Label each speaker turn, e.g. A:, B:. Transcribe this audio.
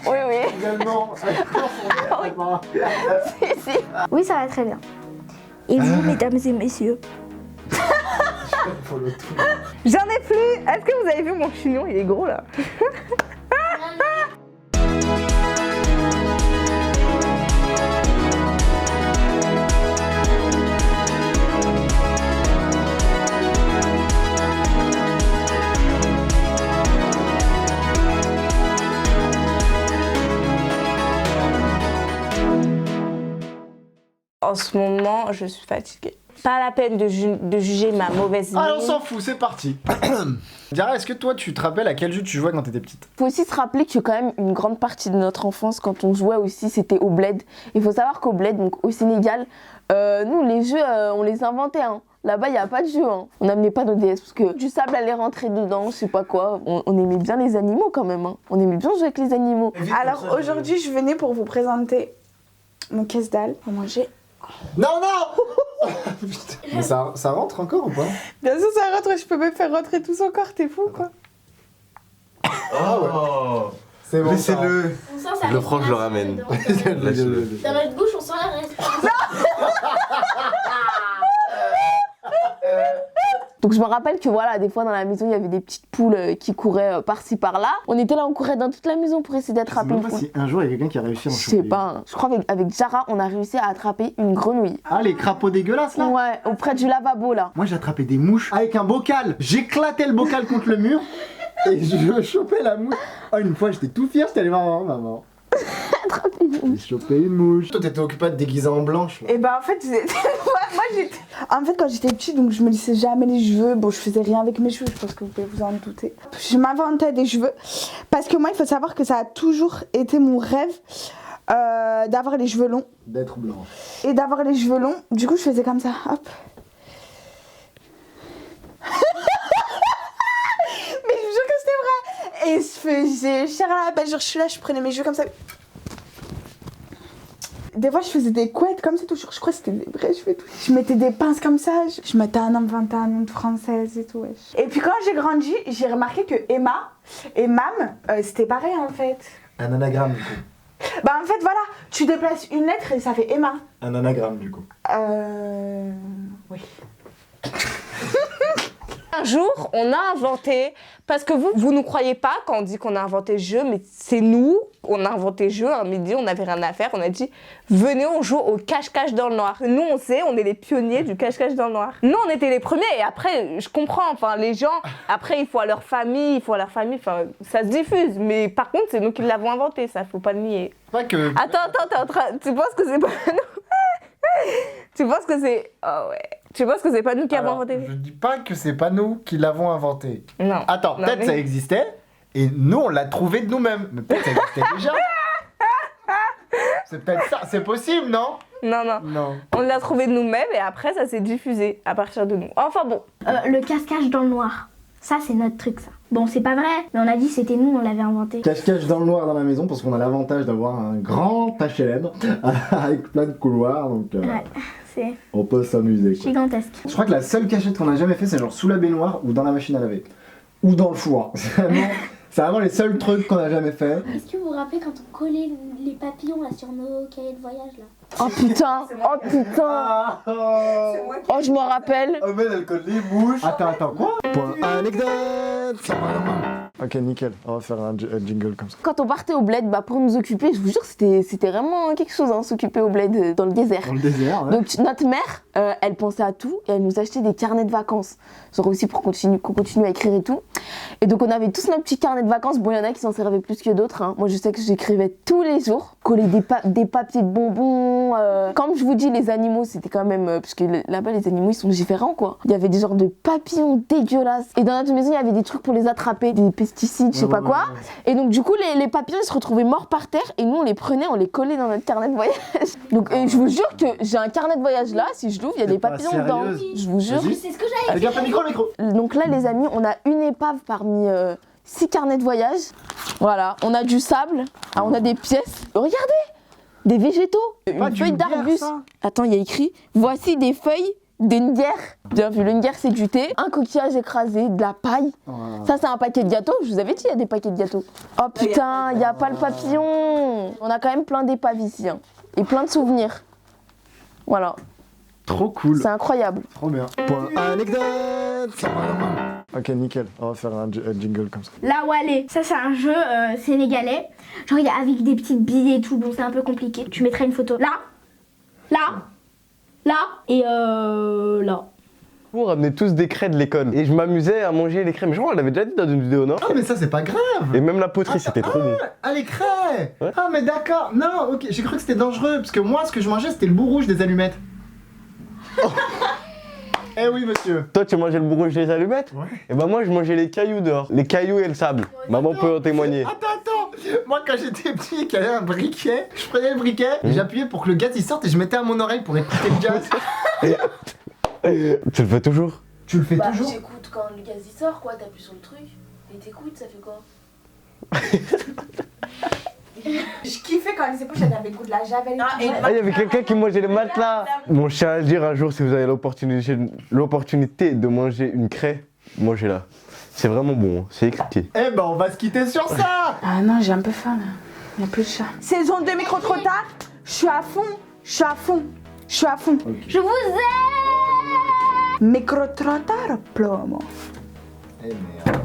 A: Oui, oui.
B: Également.
A: Si, si.
C: Oui, ça va très bien. Et vous, mesdames et messieurs?
A: J'en ai plus. Est-ce que vous avez vu mon chignon? Il est gros là. En ce moment, je suis fatiguée. Pas la peine de juger ma mauvaise mine.
B: Ah, on s'en fout, c'est parti. Diarra, est-ce que toi, tu te rappelles à quel jeu tu jouais quand t'étais petite?
A: Faut aussi se rappeler que quand même une grande partie de notre enfance, quand on jouait aussi, c'était au bled. Il faut savoir qu'au bled, donc au Sénégal, nous les jeux, on les inventait. Hein. Là-bas, il n'y a pas de jeu. Hein. On n'amenait pas nos DS parce que du sable allait rentrer dedans, je sais pas quoi. On aimait bien les animaux quand même. Hein. On aimait bien jouer avec les animaux.
D: Alors aujourd'hui, je venais pour vous présenter mon casse-dalle pour manger.
B: Non, non. Mais ça rentre encore ou pas?
D: Bien sûr, ça rentre, je peux même faire rentrer tout son corps, t'es fou quoi.
B: Ah ouais. C'est bon.
E: Laissez-le.
F: On sent ça.
E: Je le prends, je le ramène. Laisse-le.
F: Dans notre bouche, on sent la respiration.
A: Donc je me rappelle que voilà, des fois dans la maison, il y avait des petites poules qui couraient par-ci par-là. On était là, on courait dans toute la maison pour essayer d'attraper une
B: Je sais
A: poule.
B: même pas si un jour il y a quelqu'un qui a réussi à en
A: Je
B: choper.
A: sais pas, hein. Je crois qu'avec Jara, on a réussi à attraper une grenouille.
B: Ah, les crapauds dégueulasses là?
A: Ouais, auprès du lavabo là.
B: Moi j'ai attrapé des mouches avec un bocal. J'éclatais le bocal contre le mur et je chopais la mouche. Oh, une fois j'étais tout fier, j'étais allé voir maman.
A: Attraper une mouche.
B: J'ai chopé une mouche. Toi t'étais occupée à te déguiser en blanche. Là.
D: Et bah en fait, moi j'étais. En fait, quand j'étais petite, donc je me lissais jamais les cheveux. Bon, je faisais rien avec mes cheveux, je pense que vous pouvez vous en douter. Je m'inventais des cheveux parce que moi, il faut savoir que ça a toujours été mon rêve d'avoir les cheveux longs.
B: D'être blanche.
D: Et d'avoir les cheveux longs, du coup, je faisais comme ça, hop. Mais je vous jure que c'était vrai. Et je faisais cher à la belle, genre je suis là, je prenais mes cheveux comme ça. Des fois, je faisais des couettes comme ça, toujours. Je crois que c'était des vrais cheveux et tout. Je mettais des pinces comme ça. Je mettais un nom de française et tout, wesh. Et puis quand j'ai grandi, j'ai remarqué que Emma et Mam, c'était pareil en fait.
B: Un anagramme du coup.
D: Bah en fait, voilà, tu déplaces une lettre et ça fait Emma.
B: Un anagramme du coup.
D: Oui.
A: Un jour, on a inventé, parce que vous nous croyez pas quand on dit qu'on a inventé le jeu, mais c'est nous, on a inventé le jeu, un midi, on n'avait rien à faire, on a dit, venez, on joue au cache-cache dans le noir. Nous, on sait, on est les pionniers du cache-cache dans le noir. Nous, on était les premiers, et après, je comprends, enfin, les gens, après, il faut à leur famille, enfin, ça se diffuse, mais par contre, c'est nous qui l'avons inventé, ça, faut pas le nier.
B: Pas que.
A: Attends, t'es en train, tu penses que c'est pas nous? Tu penses que c'est... Oh ouais. Tu penses que c'est pas nous qui avons
B: Alors,
A: inventé?
B: je dis pas que c'est pas nous qui l'avons inventé.
A: Non.
B: Attends,
A: Non,
B: peut-être
A: mais-
B: ça existait et nous on l'a trouvé de nous-mêmes. Mais peut-être ça existait déjà. C'est peut-être ça, c'est possible, non?
A: Non, non.
B: Non.
A: On l'a trouvé de nous-mêmes et après ça s'est diffusé à partir de nous. Enfin bon.
C: Le cache-cache dans le noir. Ça, c'est notre truc, ça. Bon, c'est pas vrai, mais on a dit c'était nous, on l'avait inventé.
B: Cache-cache dans le noir dans la maison parce qu'on a l'avantage d'avoir un grand HLM avec plein de couloirs donc
C: Ouais, c'est
B: on peut s'amuser. Quoi.
C: gigantesque.
B: Je crois que la seule cachette qu'on a jamais fait c'est genre sous la baignoire ou dans la machine à laver. Ou dans le four. C'est vraiment les seuls trucs qu'on a jamais fait.
F: Est-ce que vous vous rappelez quand on collait les papillons là sur nos cahiers de voyage là?
A: Oh putain. Oh putain. Oh je m'en rappelle.
E: Oh, mais elle colle les mouches.
B: Attends, quoi? Point anecdote. Ok, nickel. On va faire un jingle comme ça.
A: Quand on partait au bled, bah pour nous occuper, je vous jure c'était vraiment quelque chose, hein, s'occuper au bled dans le désert.
B: Dans le désert, ouais.
A: Donc notre mère, elle pensait à tout et elle nous achetait des carnets de vacances. Genre aussi pour qu'on continue à écrire et tout. Et donc on avait tous nos petits carnets de vacances. Bon, il y en a qui s'en servaient plus que d'autres. Hein. Moi je sais que j'écrivais tous les jours. Coller des papiers de bonbons. Comme je vous dis, les animaux c'était quand même... parce que là-bas les animaux ils sont différents quoi. Il y avait des genres de papillons dégueulasses. Et dans notre maison il y avait des trucs pour les attraper. Des pesticides, je sais pas quoi. Et donc du coup les papillons ils se retrouvaient morts par terre. Et nous on les prenait, on les collait dans notre carnet de voyage. Donc je vous jure que j'ai un carnet de voyage là. Si je l'ouvre il y a des
B: pas
A: papillons dedans.
B: sérieuse.
A: Je vous jure.
B: Vas-y.
F: C'est ce que j'avais
B: Regarde le micro.
A: Donc là les amis, on a une épave parmi 6 carnets de voyage. Voilà, on a du sable, on a des pièces. Regardez, des végétaux,
B: Pas
A: une
B: d'une
A: feuille
B: bière,
A: d'arbus.
B: ça.
A: Attends, il y a écrit, voici des feuilles Denguère. Bien vu, l'Unger c'est du thé, un coquillage écrasé, de la paille. Ça c'est un paquet de gâteaux, je vous avais dit il y a des paquets de gâteaux. Oh putain, il n'y a pas le papillon. On a quand même plein d'épaves ici. Hein. Et plein de souvenirs. Voilà,
B: Trop cool.
A: c'est incroyable.
B: Trop bien. Point anecdote. Ok, nickel. On va faire un jingle comme ça.
C: La Wallet, ça c'est un jeu sénégalais. Genre il y a avec des petites billes et tout, bon c'est un peu compliqué. Tu mettrais une photo là, là et là.
E: On ramenait tous des craies de l'école. Et je m'amusais à manger les craies. Mais je crois qu'on l'avait déjà dit dans une vidéo, non?
B: Ah, mais ça, c'est pas grave.
E: Et même la poterie, c'était trop bon.
B: Ah, les craies.
E: Ouais.
B: Ah, mais d'accord. Non, ok, j'ai cru que c'était dangereux. Parce que moi, ce que je mangeais, c'était le bout rouge des allumettes. Eh oui, monsieur.
E: Toi, tu mangeais le bout rouge des allumettes?
B: Ouais.
E: Et bah moi, je mangeais les cailloux dehors. Les cailloux et le sable. Maman peut en témoigner.
B: Attends. Moi, quand j'étais petit et qu'il y avait un briquet, je prenais le briquet et j'appuyais pour que le gaz il sorte et je mettais à mon oreille pour écouter le jazz.
E: Tu le fais toujours?
B: Tu le fais toujours?
A: j'écoute quand le gaz il sort quoi, t'appuies sur le truc et t'écoutes, ça fait quoi?
D: Je kiffais quand les épauches elles avaient le goût de la javel et tout.
E: Ah, il y avait quelqu'un qui mangeait les matelas. Mon chien à dire un jour, si vous avez l'opportunité de manger une craie, mangez-la. C'est vraiment bon, hein. C'est expliqué.
B: Eh ben, on va se quitter sur ça.
D: Ah non, j'ai un peu faim là. Il n'y a plus de chat. Saison 2 micro trop tard. Je suis à fond.
C: Je vous aime.
D: Micro trop tard, plomo.
B: Eh merde.